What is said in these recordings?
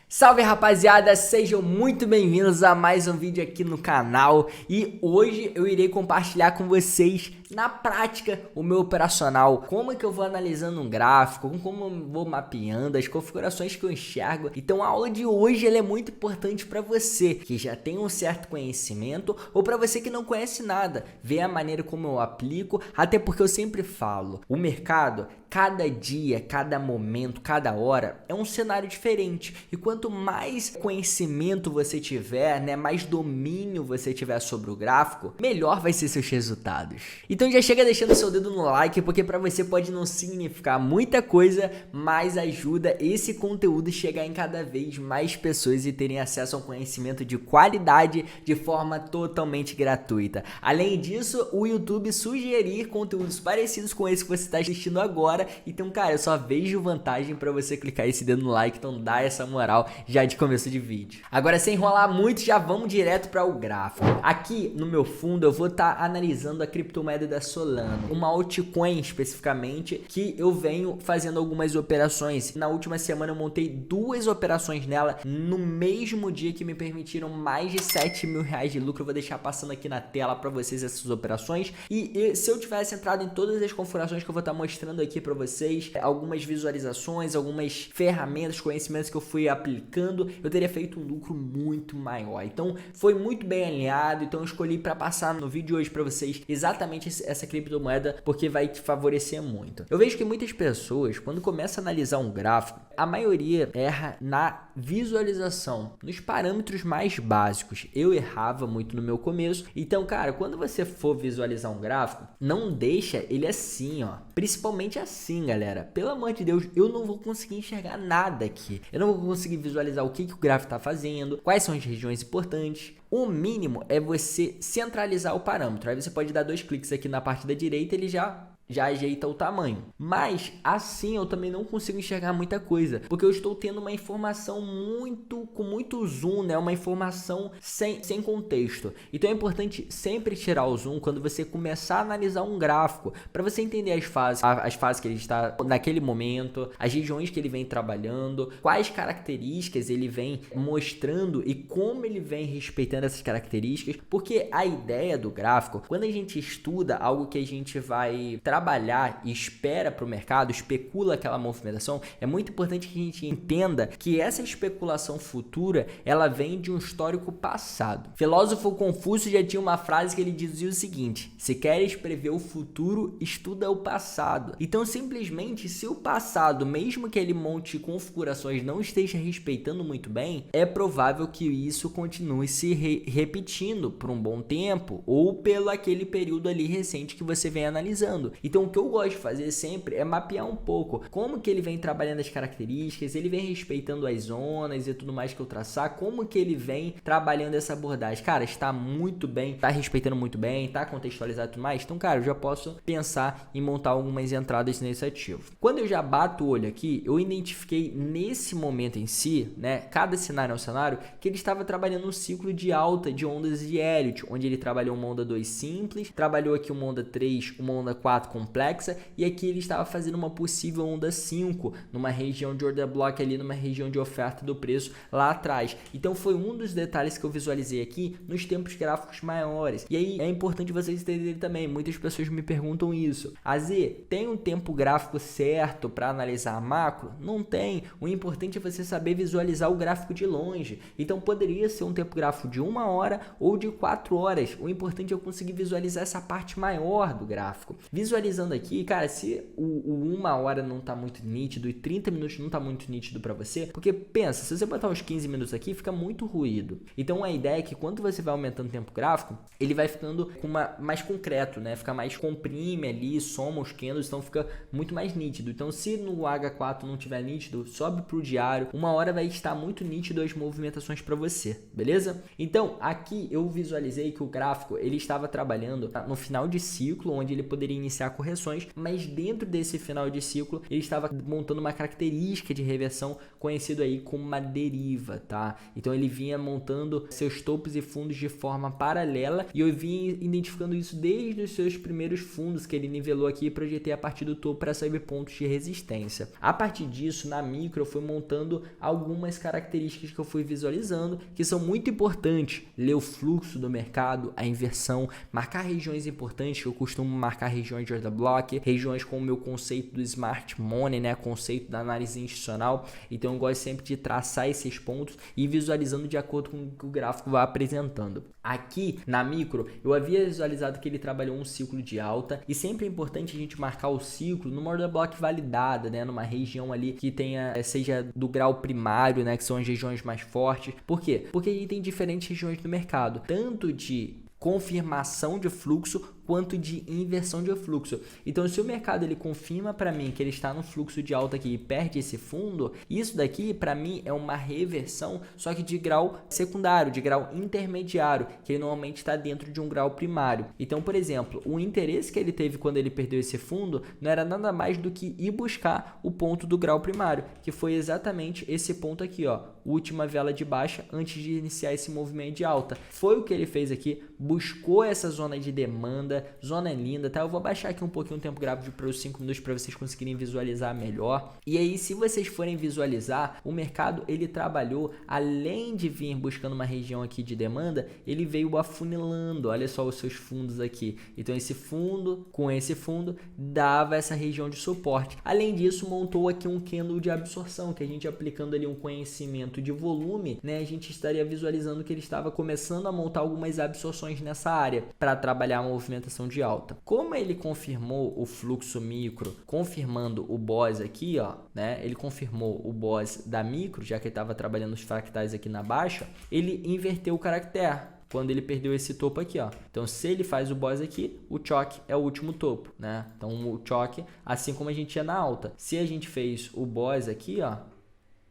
Salve rapaziada, sejam muito bem-vindos a mais um vídeo aqui no canal e hoje eu irei compartilhar com vocês na prática o meu operacional, como é que eu vou analisando um gráfico, como eu vou mapeando as configurações que eu enxergo. Então a aula de hoje ela é muito importante para você que já tem um certo conhecimento ou para você que não conhece nada, ver a maneira como eu aplico, até porque eu sempre falo, o mercado, cada dia, cada momento, cada hora é um cenário diferente e quanto mais conhecimento você tiver, né, mais domínio você tiver sobre o gráfico, melhor vai ser seus resultados. Então já chega deixando seu dedo no like, porque para você pode não significar muita coisa, mas ajuda esse conteúdo chegar em cada vez mais pessoas e terem acesso a um conhecimento de qualidade de forma totalmente gratuita. Além disso, o YouTube sugerir conteúdos parecidos com esse que você está assistindo agora. Então, cara, eu só vejo vantagem para você clicar esse dedo no like, então dá essa moral já de começo de vídeo. Agora, sem enrolar muito, já vamos direto para o gráfico. Aqui no meu fundo eu vou estar analisando a criptomoeda da Solana, uma altcoin especificamente, que eu venho fazendo algumas operações. Na última semana eu montei 2 operações nela no mesmo dia que me permitiram mais de 7 mil reais de lucro. Eu vou deixar passando aqui na tela para vocês essas operações. E se eu tivesse entrado em todas as configurações que eu vou estar mostrando aqui para vocês, algumas visualizações, algumas ferramentas, conhecimentos que eu fui aplicando, eu teria feito um lucro muito maior. Então foi muito bem alinhado, então eu escolhi para passar no vídeo de hoje para vocês exatamente essa criptomoeda, porque vai te favorecer muito. Eu vejo que muitas pessoas, quando começam a analisar um gráfico, a maioria erra na visualização, nos parâmetros mais básicos. Eu errava muito no meu começo. Então, cara, quando você for visualizar um gráfico, não deixa ele assim, ó. Principalmente assim, galera. Pelo amor de Deus, eu não vou conseguir enxergar nada aqui. Eu não vou conseguir visualizar o que o gráfico está fazendo, quais são as regiões importantes. O mínimo é você centralizar o parâmetro. Aí você pode dar 2 cliques aqui na parte da direita, ele já ajeita o tamanho. Mas assim eu também não consigo enxergar muita coisa, porque eu estou tendo uma informação com muito zoom, né? Uma informação sem contexto. Então é importante sempre tirar o zoom quando você começar a analisar um gráfico, para você entender as fases que ele está naquele momento, as regiões que ele vem trabalhando, quais características ele vem mostrando e como ele vem respeitando essas características, porque a ideia do gráfico, quando a gente estuda algo que a gente vai trabalhar e espera para o mercado, especula aquela movimentação, é muito importante que a gente entenda que essa especulação futura, ela vem de um histórico passado. O filósofo Confúcio já tinha uma frase que ele dizia o seguinte: se queres prever o futuro, estuda o passado. Então, simplesmente, se o passado, mesmo que ele monte configurações, não esteja respeitando muito bem, é provável que isso continue se repetindo por um bom tempo ou pelo aquele período ali recente que você vem analisando. Então o que eu gosto de fazer sempre é mapear um pouco como que ele vem trabalhando as características, ele vem respeitando as zonas e tudo mais que eu traçar, como que ele vem trabalhando essa abordagem. Cara, está muito bem, está respeitando muito bem, está contextualizado e tudo mais. Então, cara, eu já posso pensar em montar algumas entradas nesse ativo. Quando eu já bato o olho aqui, eu identifiquei nesse momento em si, né, cada cenário é um cenário, que ele estava trabalhando um ciclo de alta de ondas de Elliott, onde ele trabalhou uma onda 2 simples, trabalhou aqui uma onda 3, uma onda 4 complexa, e aqui ele estava fazendo uma possível onda 5 numa região de order block ali, numa região de oferta do preço lá atrás. Então foi um dos detalhes que eu visualizei aqui nos tempos gráficos maiores. E aí é importante vocês entenderem também, muitas pessoas me perguntam isso: AZ, tem um tempo gráfico certo para analisar macro? Não tem. O importante é você saber visualizar o gráfico de longe. Então poderia ser um tempo gráfico de 1 hora ou de 4 horas. O importante é eu conseguir visualizar essa parte maior do gráfico. Visualizando aqui, cara, se o 1 hora não tá muito nítido e 30 minutos não tá muito nítido para você, porque pensa, se você botar uns 15 minutos aqui, fica muito ruído. Então a ideia é que quando você vai aumentando o tempo gráfico, ele vai ficando mais concreto, né? Fica mais, comprime ali, soma os candles, então fica muito mais nítido. Então se no H4 não tiver nítido, sobe pro diário, 1 hora vai estar muito nítido as movimentações para você, beleza? Então aqui eu visualizei que o gráfico ele estava trabalhando no final de ciclo, onde ele poderia iniciar correções, mas dentro desse final de ciclo ele estava montando uma característica de reversão conhecido aí como uma deriva, tá? Então ele vinha montando seus topos e fundos de forma paralela e eu vim identificando isso desde os seus primeiros fundos que ele nivelou aqui e projetei a partir do topo para saber pontos de resistência. A partir disso, na micro, eu fui montando algumas características que eu fui visualizando que são muito importantes. Ler o fluxo do mercado, a inversão, marcar regiões importantes, que eu costumo marcar regiões de order block, regiões com o meu conceito do smart money, né, conceito da análise institucional. Então eu gosto sempre de traçar esses pontos e visualizando de acordo com o que o gráfico vai apresentando. Aqui na micro, eu havia visualizado que ele trabalhou um ciclo de alta e sempre é importante a gente marcar o ciclo numa order block validada, né, numa região ali que tenha, seja do grau primário, né, que são as regiões mais fortes. Por quê? Porque aí tem diferentes regiões do mercado, tanto de confirmação de fluxo quanto de inversão de fluxo. Então, se o mercado ele confirma para mim que ele está no fluxo de alta aqui e perde esse fundo, isso daqui para mim é uma reversão, só que de grau secundário, de grau intermediário, que ele normalmente está dentro de um grau primário. Então, por exemplo, o interesse que ele teve quando ele perdeu esse fundo não era nada mais do que ir buscar o ponto do grau primário, que foi exatamente esse ponto aqui, ó, última vela de baixa antes de iniciar esse movimento de alta. Foi o que ele fez aqui, buscou essa zona de demanda, zona linda, tá? Eu vou baixar aqui um pouquinho o tempo gráfico para os 5 minutos para vocês conseguirem visualizar melhor. E aí, se vocês forem visualizar, o mercado ele trabalhou, além de vir buscando uma região aqui de demanda, ele veio afunilando, olha só os seus fundos aqui. Então esse fundo com esse fundo dava essa região de suporte. Além disso, montou aqui um candle de absorção, que a gente aplicando ali um conhecimento de volume, né, a gente estaria visualizando que ele estava começando a montar algumas absorções nessa área para trabalhar a movimentação de alta. Como ele confirmou o fluxo micro, confirmando o BOS aqui, ó, né? Ele confirmou o BOS da micro, já que ele estava trabalhando os fractais aqui na baixa, ele inverteu o caractere quando ele perdeu esse topo aqui, ó. Então, se ele faz o BOS aqui, o choque é o último topo, né? Então, o choque, assim como a gente ia na alta. Se a gente fez o BOS aqui, ó,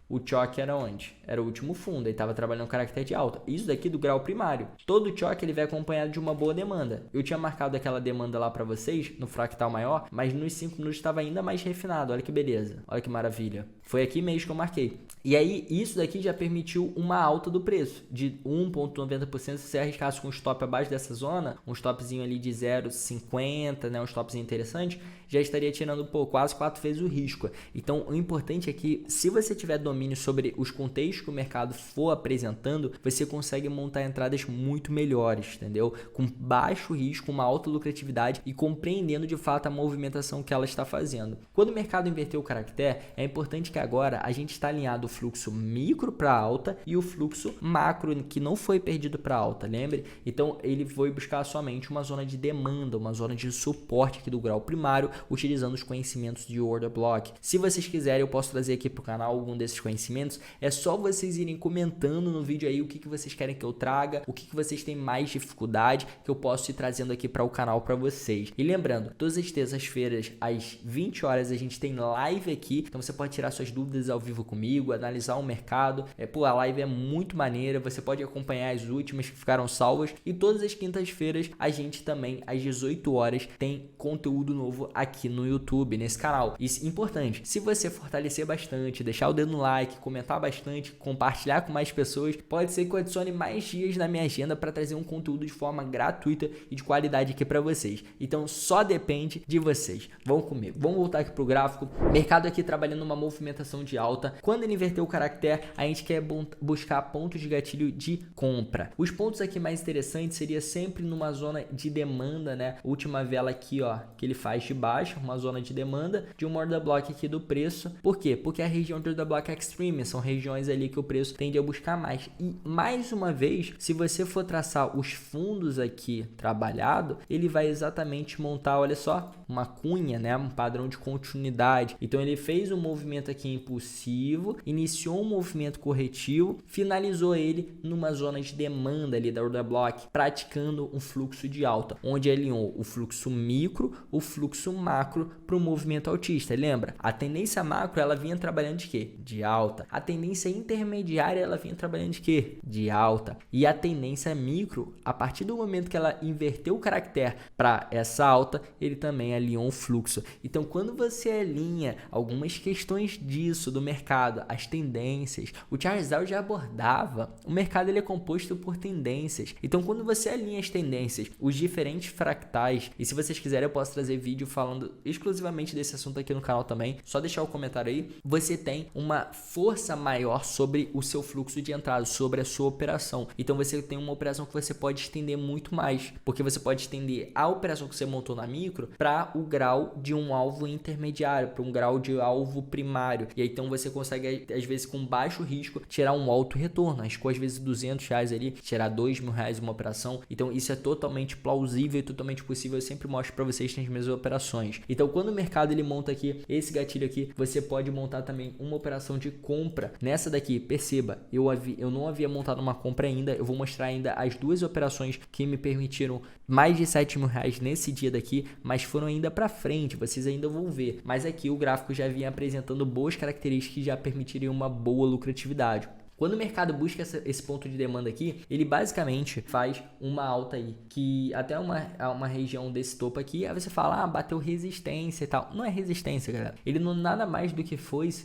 o choque era onde? Era o último fundo, ele estava trabalhando caractere de alta. Isso daqui do grau primário. Todo choque ele vai acompanhado de uma boa demanda. Eu tinha marcado aquela demanda lá para vocês no fractal maior, mas nos 5 minutos estava ainda mais refinado. Olha que beleza, olha que maravilha. Foi aqui mesmo que eu marquei. E aí, isso daqui já permitiu uma alta do preço de 1,90%. Se você arriscasse com um stop abaixo dessa zona, um stopzinho ali de 0,50, né, um stopzinho interessante, já estaria tirando quase 4 vezes o risco. Então, o importante é que, se você tiver domínio sobre os contextos que o mercado for apresentando, você consegue montar entradas muito melhores, entendeu? Com baixo risco, uma alta lucratividade e compreendendo de fato a movimentação que ela está fazendo. Quando o mercado inverteu o caractere, é importante que agora a gente está alinhado o fluxo micro para alta e o fluxo macro que não foi perdido para alta, lembre? Então ele foi buscar somente uma zona de demanda, uma zona de suporte aqui do grau primário, utilizando os conhecimentos de order block. Se vocês quiserem, eu posso trazer aqui para o canal algum desses conhecimentos. É só vocês irem comentando no vídeo aí o que vocês querem que eu traga, o que vocês têm mais dificuldade, que eu posso ir trazendo aqui para o canal para vocês. E lembrando, todas as terças-feiras às 20 horas a gente tem live aqui, então você pode tirar suas dúvidas ao vivo comigo, analisar o mercado. A live é muito maneira, você pode acompanhar as últimas que ficaram salvas, e todas as quintas-feiras a gente também às 18 horas tem conteúdo novo aqui no YouTube, nesse canal. Isso é importante. Se você fortalecer bastante, deixar o dedo no like, comentar bastante, compartilhar com mais pessoas, pode ser que eu adicione mais dias na minha agenda para trazer um conteúdo de forma gratuita e de qualidade aqui para vocês. Então só depende de vocês. Vão comigo. Vamos voltar aqui pro gráfico. Mercado aqui trabalhando uma movimentação de alta. Quando ele inverteu o caractere, a gente quer buscar pontos de gatilho de compra. Os pontos aqui mais interessantes seria sempre numa zona de demanda, né? Última vela aqui, ó, que ele faz de baixo, uma zona de demanda de um order block aqui do preço. Por quê? Porque a região do order block extreme são regiões ali que o preço tende a buscar mais. E mais uma vez, se você for traçar os fundos aqui trabalhado, ele vai exatamente montar, olha só, uma cunha, né? Um padrão de continuidade. Então ele fez um movimento aqui impulsivo, iniciou um movimento corretivo, finalizou ele numa zona de demanda ali da order block, praticando um fluxo de alta, onde alinhou o fluxo micro, o fluxo macro para o movimento altista. Lembra? A tendência macro ela vinha trabalhando de quê? De alta. A tendência intermediária intermediária ela vinha trabalhando de quê? De alta. E a tendência micro, a partir do momento que ela inverteu o caractere para essa alta, ele também alinhou um fluxo. Então, quando você alinha algumas questões disso do mercado, as tendências, o Charles Dow já abordava, o mercado ele é composto por tendências. Então, quando você alinha as tendências, os diferentes fractais, e se vocês quiserem eu posso trazer vídeo falando exclusivamente desse assunto aqui no canal também, só deixar o comentário aí, você tem uma força maior sobre o seu fluxo de entrada, sobre a sua operação. Então, você tem uma operação que você pode estender muito mais, porque você pode estender a operação que você montou na micro para o grau de um alvo intermediário, para um grau de alvo primário. E aí, então você consegue, às vezes, com baixo risco, tirar um alto retorno. Arriscou, às vezes, R$200 ali, tirar R$2.000 uma operação. Então, isso é totalmente plausível e totalmente possível. Eu sempre mostro para vocês nas minhas operações. Então, quando o mercado ele monta aqui esse gatilho aqui, você pode montar também uma operação de compra. Nessa daqui, perceba, eu não havia montado uma compra ainda. Eu vou mostrar ainda as duas operações que me permitiram mais de R$7.000 nesse dia daqui, mas foram ainda para frente, vocês ainda vão ver. Mas aqui o gráfico já vinha apresentando boas características que já permitiriam uma boa lucratividade. Quando o mercado busca esse ponto de demanda aqui, ele basicamente faz uma alta aí, que até uma região desse topo aqui, aí você fala, ah, bateu resistência e tal. Não é resistência, galera. Ele não nada mais do que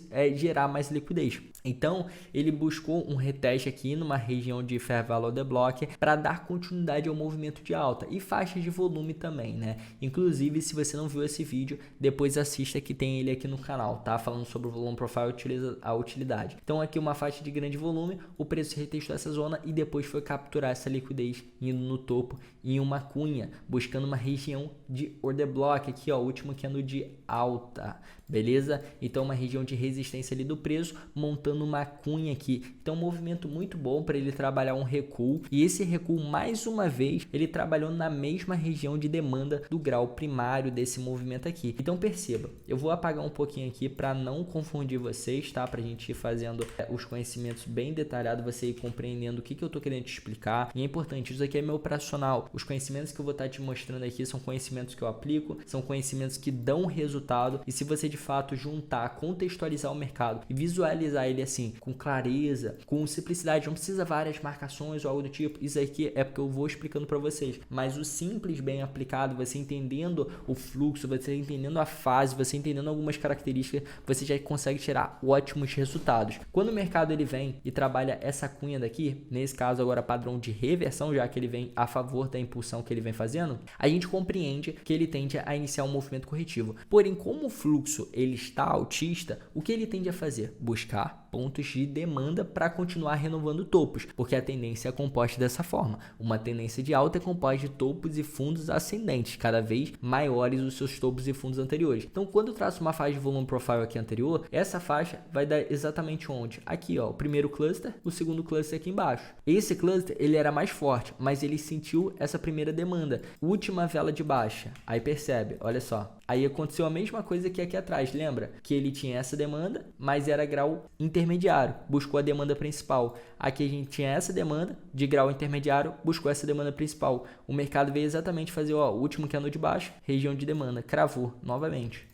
é gerar mais liquidez. Então, ele buscou um reteste aqui numa região de Fair Value the Block para dar continuidade ao movimento de alta e faixas de volume também, né? Inclusive, se você não viu esse vídeo, depois assista que tem ele aqui no canal, tá? Falando sobre o volume profile e a utilidade. Então, aqui uma faixa de grande volume, o preço retestou essa zona e depois foi capturar essa liquidez indo no topo em uma cunha, buscando uma região de order block aqui, ó, o último candle de alta, beleza? Então uma região de resistência ali do preço, montando uma cunha aqui. Então um movimento muito bom para ele trabalhar um recuo, e esse recuo mais uma vez ele trabalhou na mesma região de demanda do grau primário desse movimento aqui. Então perceba, eu vou apagar um pouquinho aqui para não confundir vocês, tá? Pra gente ir fazendo os conhecimentos bem detalhados, você ir compreendendo o que eu tô querendo te explicar. E é importante, isso aqui é meu operacional. Os conhecimentos que eu vou estar te mostrando aqui são conhecimentos que eu aplico, são conhecimentos que dão resultado, e se você de fato juntar, contextualizar o mercado e visualizar ele assim, com clareza, com simplicidade, não precisa várias marcações ou algo do tipo, isso aqui é porque eu vou explicando para vocês, mas o simples bem aplicado, você entendendo o fluxo, você entendendo a fase, você entendendo algumas características, você já consegue tirar ótimos resultados. Quando o mercado ele vem e trabalha essa cunha daqui, nesse caso agora padrão de reversão, já que ele vem a favor da impulsão que ele vem fazendo, a gente compreende que ele tende a iniciar um movimento corretivo. Porém, como o fluxo ele está altista, o que ele tende a fazer? Buscar pontos de demanda para continuar renovando topos, porque a tendência é composta dessa forma. Uma tendência de alta é composta de topos e fundos ascendentes, cada vez maiores os seus topos e fundos anteriores. Então, quando eu traço uma faixa de volume profile aqui anterior, essa faixa vai dar exatamente onde? Aqui, ó, o primeiro cluster, o segundo cluster aqui embaixo. Esse cluster, ele era mais forte, mas ele sentiu essa primeira demanda. Última vela de baixa. Aí percebe, olha só. Aí aconteceu a mesma coisa que aqui atrás, lembra? Que ele tinha essa demanda, mas era grau intermediário, buscou a demanda principal. Aqui a gente tinha essa demanda de grau intermediário, buscou essa demanda principal. O mercado veio exatamente fazer, ó, o último candle de baixo, região de demanda, cravou novamente,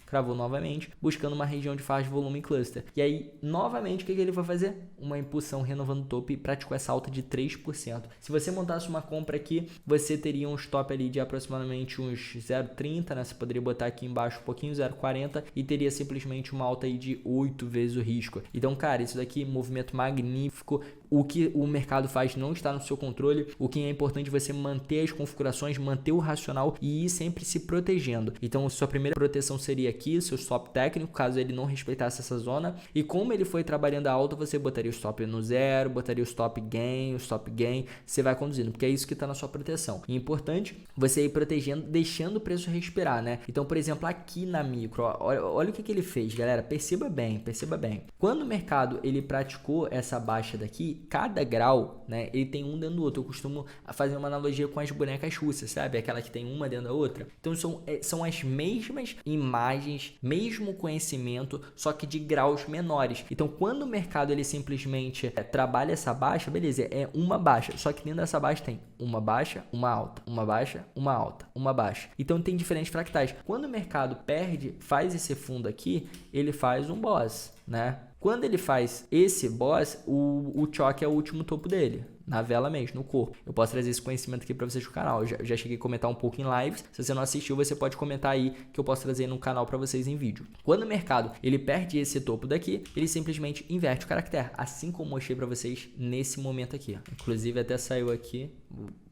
buscando uma região de faixa de volume cluster. E aí, novamente, o que ele vai fazer? Uma impulsão renovando o topo e praticou essa alta de 3%. Se você montasse uma compra aqui, você teria um stop ali de aproximadamente uns 0,30, né? Você poderia botar aqui embaixo um pouquinho, 0,40, e teria simplesmente uma alta aí de 8 vezes o risco. Então, cara, isso daqui é um movimento magnífico. O que o mercado faz não está no seu controle. O que é importante é você manter as configurações, manter o racional e ir sempre se protegendo. Então, sua primeira proteção seria aqui, seu stop técnico, caso ele não respeitasse essa zona. E como ele foi trabalhando a alta, você botaria o stop no zero, botaria o stop gain, você vai conduzindo, porque é isso que está na sua proteção. E é importante você ir protegendo, deixando o preço respirar, né? Então, por exemplo, aqui na micro, ó, olha o que ele fez, galera. Perceba bem. Quando o mercado ele praticou essa baixa daqui, cada grau, né, ele tem um dentro do outro. Eu costumo fazer uma analogia com as bonecas russas, sabe? Aquela que tem uma dentro da outra. Então são as mesmas imagens, mesmo conhecimento, só que de graus menores. Então quando o mercado ele simplesmente trabalha essa baixa, beleza, é uma baixa, só que dentro dessa baixa tem uma baixa, uma alta, uma baixa, uma alta, uma baixa. Então tem diferentes fractais. Quando o mercado faz esse fundo aqui, ele faz um boss, né? Quando ele faz esse boss, o choque é o último topo dele, na vela mesmo, no corpo. Eu posso trazer esse conhecimento aqui para vocês no canal. Eu já cheguei a comentar um pouco em lives. Se você não assistiu, você pode comentar aí que eu posso trazer no canal para vocês em vídeo. Quando o mercado ele perde esse topo daqui, ele simplesmente inverte o caractere, assim como eu mostrei para vocês nesse momento aqui. Inclusive até saiu aqui.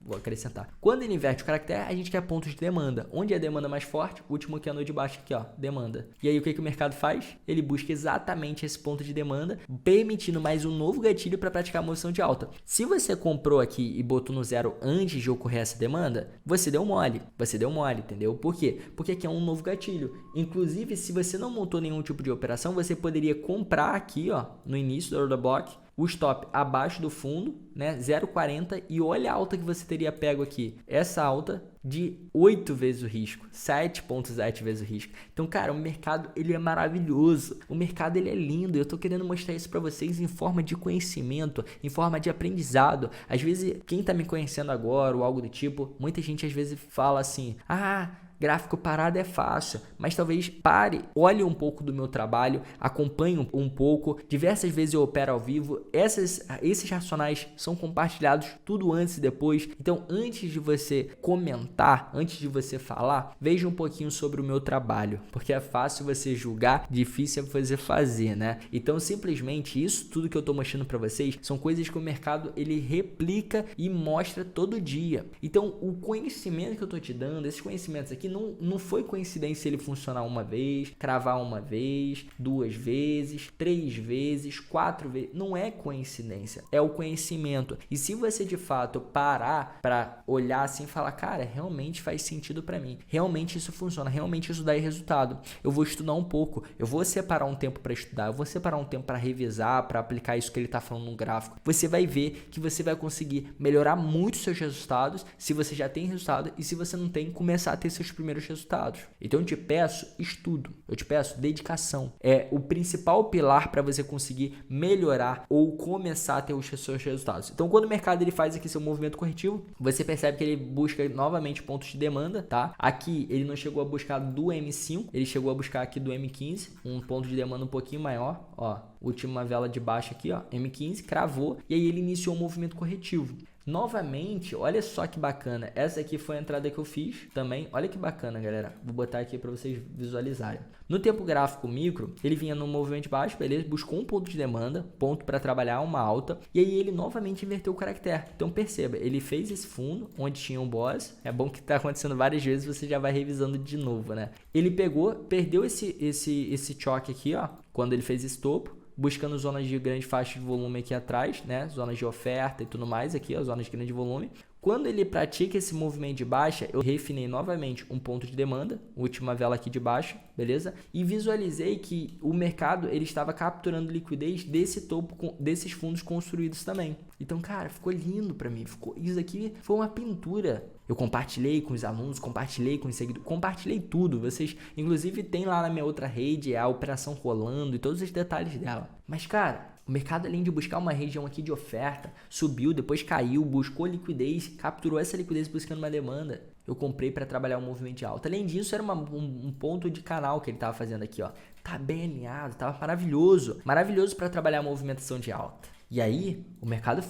Vou acrescentar. Quando ele inverte o caractere, a gente quer pontos de demanda. Onde é a demanda mais forte? O último que é no de baixo aqui, ó, demanda. E aí o que o mercado faz? Ele busca exatamente esse ponto de demanda, permitindo mais um novo gatilho para praticar a moção de alta. Se você comprou aqui e botou no zero antes de ocorrer essa demanda, você deu mole. Você deu mole, entendeu? Por quê? Porque aqui é um novo gatilho. Inclusive, se você não montou nenhum tipo de operação, você poderia comprar aqui, ó, no início do order block, o stop abaixo do fundo, né, 0,40, e olha a alta que você teria pego aqui. Essa alta de 8 vezes o risco, 7,7 vezes o risco. Então, cara, o mercado ele é maravilhoso. O mercado ele é lindo. Eu tô querendo mostrar isso para vocês em forma de conhecimento, em forma de aprendizado. Às vezes, quem tá me conhecendo agora ou algo do tipo, muita gente às vezes fala assim: "Ah, gráfico parado é fácil", mas talvez pare, olhe um pouco do meu trabalho, acompanhe um pouco. Diversas vezes eu opero ao vivo. Esses racionais são compartilhados tudo antes e depois. Então, antes de você comentar, antes de você falar, veja um pouquinho sobre o meu trabalho, porque é fácil você julgar, difícil é você fazer, né? Então, simplesmente isso tudo que eu tô mostrando para vocês são coisas que o mercado ele replica e mostra todo dia. Então, o conhecimento que eu tô te dando, esses conhecimentos aqui não foi coincidência ele funcionar uma vez, cravar uma vez, 2 vezes, 3 vezes, 4 vezes. Não é coincidência, é o conhecimento. E se você de fato parar para olhar assim e falar: "Cara, realmente faz sentido para mim, realmente isso funciona, realmente isso dá resultado", eu vou estudar um pouco, eu vou separar um tempo para estudar, eu vou separar um tempo para revisar, para aplicar isso que ele está falando no gráfico. Você vai ver que você vai conseguir melhorar muito seus resultados, se você já tem resultado, e se você não tem, começar a ter seus primeiros resultados. Então eu te peço estudo, eu te peço dedicação. É o principal pilar para você conseguir melhorar ou começar a ter os seus resultados. Então quando o mercado ele faz aqui seu movimento corretivo, você percebe que ele busca novamente pontos de demanda, tá? Aqui ele não chegou a buscar do M5, ele chegou a buscar aqui do M15, um ponto de demanda um pouquinho maior, ó, última vela de baixo aqui, ó, M15, cravou, e aí ele iniciou um movimento corretivo. Novamente, olha só que bacana, essa aqui foi a entrada que eu fiz também, olha que bacana, galera, vou botar aqui para vocês visualizarem. No tempo gráfico micro, ele vinha no movimento de baixo, beleza, buscou um ponto de demanda, ponto para trabalhar uma alta, e aí ele novamente inverteu o caractere. Então perceba, ele fez esse fundo onde tinha um boss, é bom que tá acontecendo várias vezes, você já vai revisando de novo, né? Ele perdeu esse choque aqui, ó, quando ele fez esse topo, buscando zonas de grande faixa de volume aqui atrás, né? Zonas de oferta e tudo mais aqui, ó, zonas de grande volume. Quando ele pratica esse movimento de baixa, eu refinei novamente um ponto de demanda, última vela aqui de baixo, beleza? E visualizei que o mercado ele estava capturando liquidez desse topo, desses fundos construídos também. Então, cara, ficou lindo para mim. Isso aqui foi uma pintura. Eu compartilhei com os alunos, compartilhei com os seguidores, compartilhei tudo. Vocês, inclusive, tem lá na minha outra rede a operação rolando e todos os detalhes dela. Mas, cara, o mercado, além de buscar uma região aqui de oferta, subiu, depois caiu, buscou liquidez, capturou essa liquidez buscando uma demanda. Eu comprei para trabalhar um movimento de alta. Além disso, era um ponto de canal que ele estava fazendo aqui, ó. Tá bem alinhado, tava maravilhoso. Maravilhoso para trabalhar a movimentação de alta. E aí, o mercado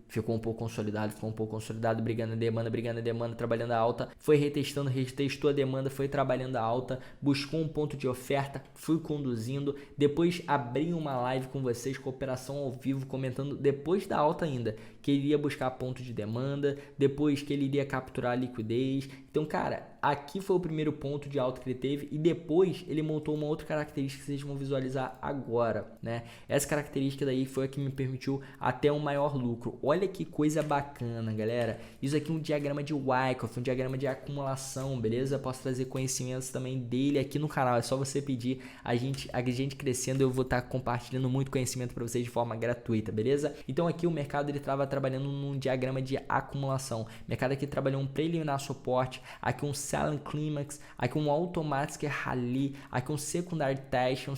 ficou um pouco consolidado, brigando a demanda, trabalhando a alta, foi retestou a demanda, foi trabalhando a alta, buscou um ponto de oferta, fui conduzindo, depois abri uma live com vocês, com operação ao vivo, comentando depois da alta ainda, que ele iria buscar ponto de demanda, depois que ele iria capturar a liquidez. Então, cara, aqui foi o primeiro ponto de alta que ele teve e depois ele montou uma outra característica que vocês vão visualizar agora, né? Essa característica daí foi a que me permitiu até um maior lucro. Olha que coisa bacana, galera. Isso aqui é um diagrama de Wyckoff, um diagrama de acumulação, beleza? Posso trazer conhecimentos também dele aqui no canal. É só você pedir, a gente crescendo, eu vou estar compartilhando muito conhecimento para vocês de forma gratuita, beleza? Então aqui o mercado ele estava trabalhando num diagrama de acumulação. O mercado aqui trabalhou um preliminar suporte, aqui um selling climax, aqui um automatic rally, aqui um secundário teste,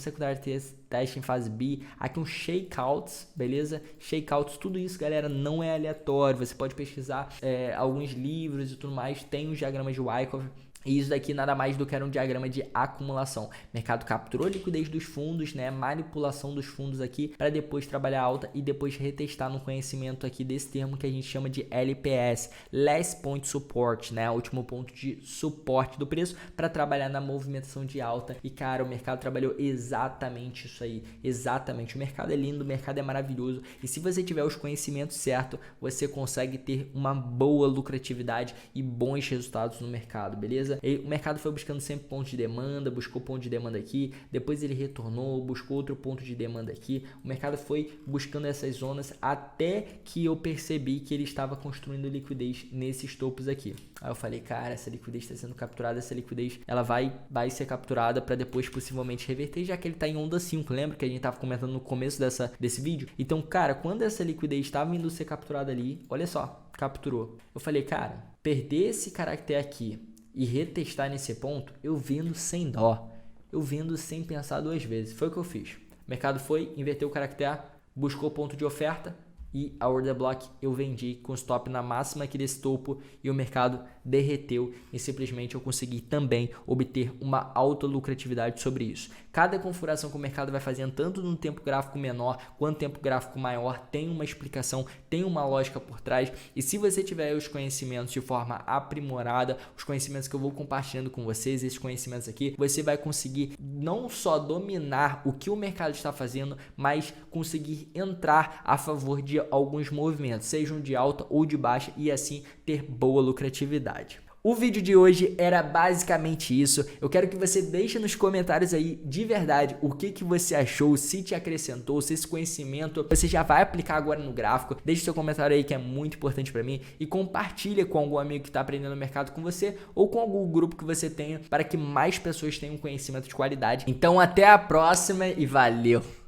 teste em fase B, aqui um shakeouts, beleza? Shakeouts, tudo isso, galera, não é aleatório. Você pode pesquisar alguns livros e tudo mais, tem os diagramas de Wyckoff. E isso daqui nada mais do que era um diagrama de acumulação. O mercado capturou a liquidez dos fundos, né? Manipulação dos fundos aqui para depois trabalhar alta e depois retestar no conhecimento aqui desse termo que a gente chama de LPS, Last Point Support, né? O último ponto de suporte do preço para trabalhar na movimentação de alta. E cara, o mercado trabalhou exatamente isso aí, exatamente. O mercado é lindo, o mercado é maravilhoso e se você tiver os conhecimentos certos, você consegue ter uma boa lucratividade e bons resultados no mercado, beleza? O mercado foi buscando sempre ponto de demanda, buscou ponto de demanda aqui, depois ele retornou, buscou outro ponto de demanda aqui. O mercado foi buscando essas zonas até que eu percebi que ele estava construindo liquidez nesses topos aqui. Aí eu falei, cara, essa liquidez está sendo capturada, essa liquidez ela vai ser capturada para depois possivelmente reverter, já que ele está em onda 5, lembra que a gente estava comentando no começo desse vídeo? Então, cara, quando essa liquidez estava indo ser capturada ali, olha só, capturou. Eu falei, cara, perder esse caractere aqui e retestar nesse ponto, eu vendo sem dó, eu vendo sem pensar duas vezes. Foi o que eu fiz. O mercado foi, inverteu o caractere, buscou ponto de oferta e a order block eu vendi com stop na máxima aqui desse topo e o mercado derreteu e simplesmente eu consegui também obter uma alta lucratividade sobre isso. Cada configuração que o mercado vai fazendo, tanto no tempo gráfico menor quanto no tempo gráfico maior, tem uma explicação, tem uma lógica por trás e se você tiver os conhecimentos de forma aprimorada, os conhecimentos que eu vou compartilhando com vocês, esses conhecimentos aqui, você vai conseguir não só dominar o que o mercado está fazendo, mas conseguir entrar a favor de alguns movimentos, sejam de alta ou de baixa e assim ter boa lucratividade. O vídeo de hoje era basicamente isso. Eu quero que você deixe nos comentários aí de verdade o que você achou, se te acrescentou, se esse conhecimento você já vai aplicar agora no gráfico. Deixe seu comentário aí que é muito importante para mim e compartilha com algum amigo que está aprendendo o mercado com você ou com algum grupo que você tenha para que mais pessoas tenham conhecimento de qualidade. Então até a próxima e valeu!